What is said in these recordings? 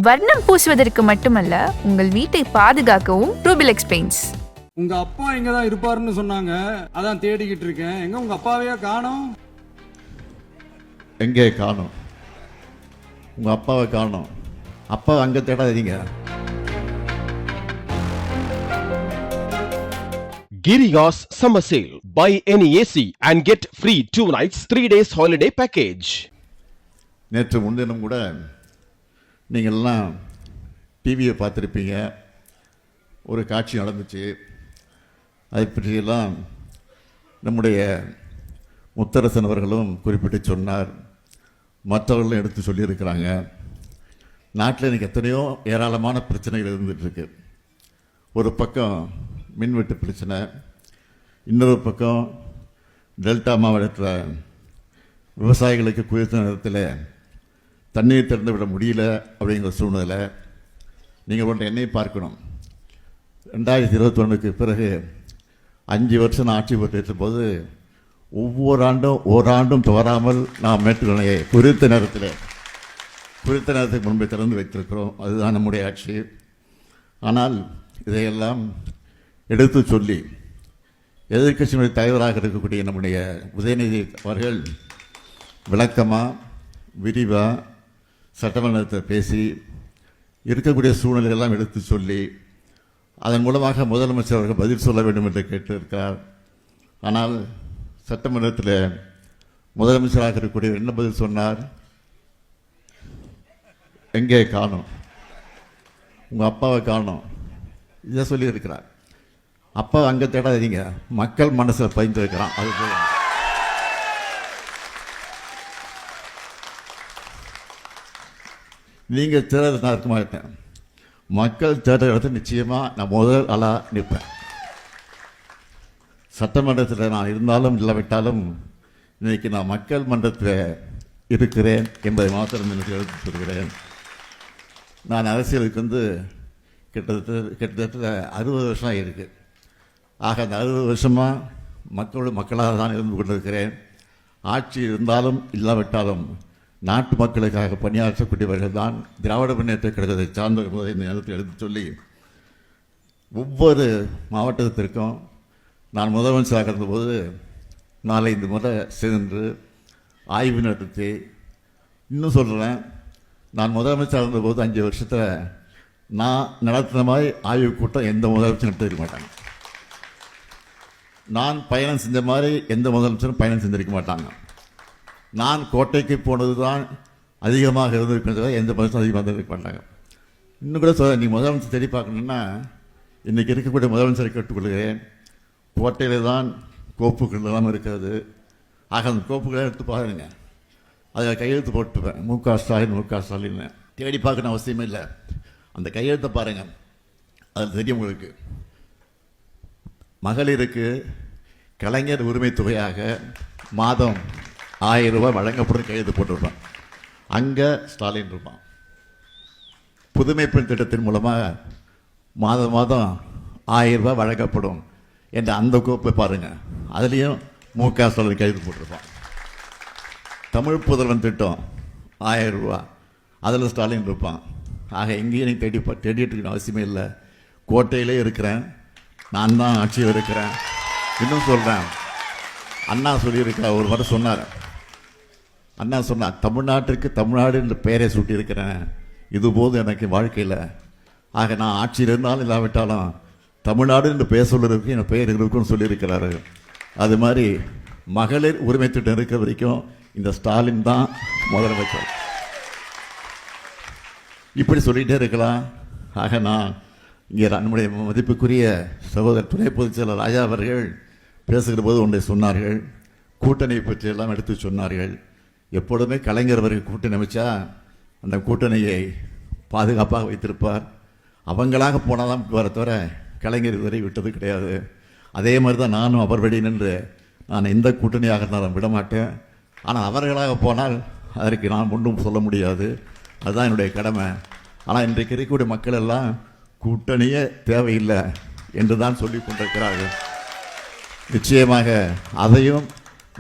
வர்ணம் பூசுவதற்கு மட்டுமல்ல, உங்கள் வீட்டை பாதுகாக்கவும் ரூபிலெக்ஸ் பெயிண்ட்ஸ். உங்க அப்பா இங்க தான் இருப்பாருன்னு சொன்னாங்க, அதான் தேடிக்கிட்டு இருக்கேன். எங்க உங்க அப்பாவையே காணோம்? எங்கே காணோம்? உங்க அப்பாவை காணோம். அப்பா அங்க தேடாதீங்க. Giriga's summer sale. Buy any AC and get free 2 nights 3 days holiday package. நேற்று முன்தினம் கூட நீங்கள்லாம் டிவியை பார்த்துருப்பீங்க. ஒரு காட்சி நடந்துச்சு. அதை பற்றியெல்லாம் நம்முடைய முத்தரசன் அவர்களும் குறிப்பிட்டு சொன்னார். மற்றவர்களும் எடுத்து சொல்லியிருக்கிறாங்க. நாட்டில் இன்றைக்கி எத்தனையோ ஏராளமான பிரச்சனைகள் இருந்துகிட்ருக்கு. ஒரு பக்கம் மின்வெட்டு பிரச்சனை, இன்னொரு பக்கம் டெல்டா மாவட்டத்தில் விவசாயிகளுக்கு குறித்த நேரத்தில் தண்ணீர் திறந்து விட முடியல அப்படிங்கிற சூழ்நிலை. நீங்கள் ஒன்று என்னை பார்க்கணும். 2021க்கு பிறகு 5 வருஷம் நான் ஆட்சி பொறுப்பேற்ற போது ஒவ்வொரு ஆண்டும் ஓராண்டும் தவறாமல் நாம் மேட்டுக்கணையை குறித்த நேரத்துக்கு முன்பே திறந்து வைத்திருக்கிறோம். அதுதான் நம்முடைய ஆட்சி. ஆனால் இதையெல்லாம் எடுத்து சொல்லி எதிர்க்கட்சியினுடைய தலைவராக இருக்கக்கூடிய நம்முடைய உதயநிதி அவர்கள் விளக்கமாக விரிவாக சட்டமன்றத்தில் பேசி இருக்கக்கூடிய சூழ்நிலையெல்லாம் எடுத்து சொல்லி அதன் மூலமாக முதலமைச்சர் அவர்கள் பதில் சொல்ல வேண்டும் என்று கேட்டிருக்கிறார். ஆனால் சட்டமன்றத்தில் முதலமைச்சராக இருக்கக்கூடிய என்ன பதில் சொன்னார்? எங்கே காணோம்? உங்கள் அப்பாவை காணோம். இதை சொல்லியிருக்கிறார். அப்பா அங்கே தேடாதீங்க, மக்கள் மனசில் பதிந்து இருக்கிறான். அது போல நீங்கள் தேடுறது நான் இருக்க மாட்டேன். மக்கள் தேடுற இடத்துல நிச்சயமாக நான் முதல் ஆளாக நிற்பேன். சட்டமன்றத்தில் நான் இருந்தாலும் இல்லாவிட்டாலும் இன்றைக்கி நான் மக்கள் மன்றத்தில் இருக்கிறேன் என்பதை மாத்திரம் எனக்கு எடுத்து சொல்கிறேன். நான் அரசியலுக்கு கிட்டத்தட்ட 60 வருஷம் ஆகியிருக்கு. ஆக அந்த 60 வருஷமாக மக்களாக தான் இருந்து கொண்டிருக்கிறேன். ஆட்சி இருந்தாலும் இல்லாவிட்டாலும் நாட்டு மக்களுக்காக பணியாற்றக்கூடியவர்கள் தான் திராவிட முன்னேற்ற கழகத்தை சார்ந்தவர்கள் இந்த நேரத்தில் எடுத்து சொல்லி ஒவ்வொரு மாவட்டத்திற்கும் நான் முதலமைச்சராக இருந்தபோது 4-5 முறை சென்று ஆய்வு நடத்தி, இன்னும் சொல்கிறேன், நான் முதலமைச்சராக இருந்தபோது 5 வருஷத்தில் நான் நடத்தின மாதிரி ஆய்வு கூட்டம் எந்த முதலமைச்சரும் நடத்திருக்க மாட்டாங்க. நான் பயணம் செஞ்ச மாதிரி எந்த முதலமைச்சரும் பயணம் செஞ்சிருக்க மாட்டாங்க. நான் கோட்டைக்கு போனது தான் அதிகமாக இருந்திருக்கிறது, எந்த முதலமைச்சரும் அதிகமாக இருந்திருக்க மாட்டாங்க. இன்னும் கூட சொல்ல, நீ முதலமைச்சர் தேடி பார்க்கணுன்னா இன்றைக்கி இருக்கக்கூடிய முதலமைச்சரை கேட்டுக்கொள்கிறேன். கோட்டையில் தான் கோப்புகள் எல்லாம் இருக்கிறது. ஆக அந்த கோப்புகளை எடுத்து பாருங்க, அதில் கையெழுத்து போட்டுப்பேன். மு.க. ஸ்டாலின் தேடி பார்க்கணும் அவசியமே இல்லை. அந்த கையெழுத்தை பாருங்கள், அதில் தெரியும் உங்களுக்கு. மகளிருக்கு கலைஞர் உரிமை தொகையாக மாதம் 1000 ரூபாய் வழங்கப்படும் கையெழுத்து போட்டிருப்பான். அங்கே ஸ்டாலின் இருப்பான். புதுமை பெண் திட்டத்தின் மூலமாக மாதம் 1000 ரூபாய் வழங்கப்படும் என்ற அந்த கோப்பை பாருங்கள், அதுலேயும் மு.க. ஸ்டாலின் கையெழுத்து போட்டிருப்பான். தமிழ் புதல்வன் திட்டம் 1000 ரூபா, அதில் ஸ்டாலின் இருப்பான். ஆக எங்கேயும் நீ தேடிட்டு இருக்கணும் அவசியமே இல்லை. கோட்டையிலே இருக்கிறேன், நான் தான் ஆட்சியில் இருக்கிறேன். இன்னும் சொல்கிறேன், அண்ணா சொல்லியிருக்கிறார். ஒரு முறை சொன்னார், அண்ணா சொன்னார், தமிழ்நாட்டிற்கு தமிழ்நாடு என்ற பெயரை சூட்டியிருக்கிறேன், இதுபோது எனக்கு வாழ்க்கையில். ஆக நான் ஆட்சியில் இருந்தாலும் இல்லாவிட்டாலும் தமிழ்நாடு என்று பெயர் சொல்லுறதுக்கு என் பெயர் இருக்குன்னு சொல்லியிருக்கிறாரு. அது மாதிரி மகளிர் உரிமை திட்டம் இருக்கிற வரைக்கும் இந்த ஸ்டாலின் தான் முதலமைச்சர். இப்படி சொல்லிகிட்டே இருக்கலாம். ஆக நான் இங்கே நம்முடைய மதிப்புக்குரிய சகோதரர் துணை பொதுச் செயலர் ராஜா அவர்கள் பேசுகிற போது ஒன்றை சொன்னார்கள். கூட்டணியை பற்றியெல்லாம் எடுத்து சொன்னார்கள். எப்பொழுதுமே கலைஞர் அவர்கள் கூட்டணி அமைச்சா அந்த கூட்டணியை பாதுகாப்பாக வைத்திருப்பார். அவங்களாக போனால் தான் வர தவிர கலைஞர் இதுவரை விட்டது கிடையாது. அதே மாதிரி தான் நானும் அவர் வழி நின்று நான் எந்த கூட்டணியாக இருந்தாலும் விடமாட்டேன். ஆனால் அவர்களாக போனால் அதற்கு நான் ஒன்றும் சொல்ல முடியாது. அதுதான் என்னுடைய கடமை. ஆனால் இன்றைக்கு இருக்கக்கூடிய மக்கள் எல்லாம் கூட்டணியே தேவையில்லை என்று தான் சொல்லி கொண்டிருக்கிறார்கள். நிச்சயமாக அதையும்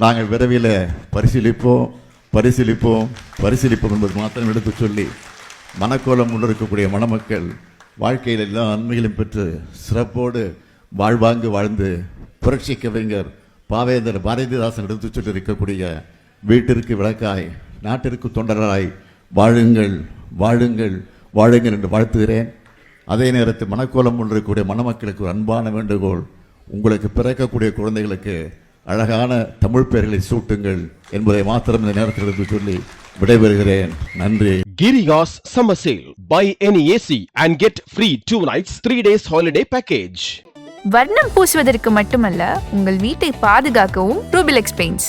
நாங்கள் விரைவில் பரிசீலிப்போம் என்பது மாத்திரம் எடுத்து சொல்லி மனக்கோலம் கொண்டிருக்கக்கூடிய மணமக்கள் வாழ்க்கையில் எல்லா நன்மைகளும் பெற்று சிறப்போடு வாழ்வாங்கு வாழ்ந்து புரட்சி கவிஞர் பாவேந்தர் பாரதிதாசன் எடுத்து சொல்லி இருக்கக்கூடிய வீட்டிற்கு விளக்காய் நாட்டிற்கு தொண்டராய் வாழுங்கள் வாழுங்கள் வாழுங்கள் என்று வாழ்த்துகிறேன். அதே நேரத்தில் மனக்கோலம் கொண்டிருக்கக்கூடிய மணமக்களுக்கு ஒரு அன்பான வேண்டுகோள், உங்களுக்கு பிறக்கக்கூடிய குழந்தைகளுக்கு அழகான தமிழ் பெயர்களை சூட்டுங்கள் என்பதை மாத்திரம் இந்த நேரத்தில் எடுத்து சொல்லி விடைபெறுகிறேன். நன்றி. Giriga's Summer Sale. Buy any AC and get free 2 nights 3 days holiday package. வர்ணம் பூசுவதற்கு மட்டுமல்ல, உங்கள் வீட்டை பாதுகாக்கவும் ரூபிலெக்ஸ் பெயிண்ட்ஸ்.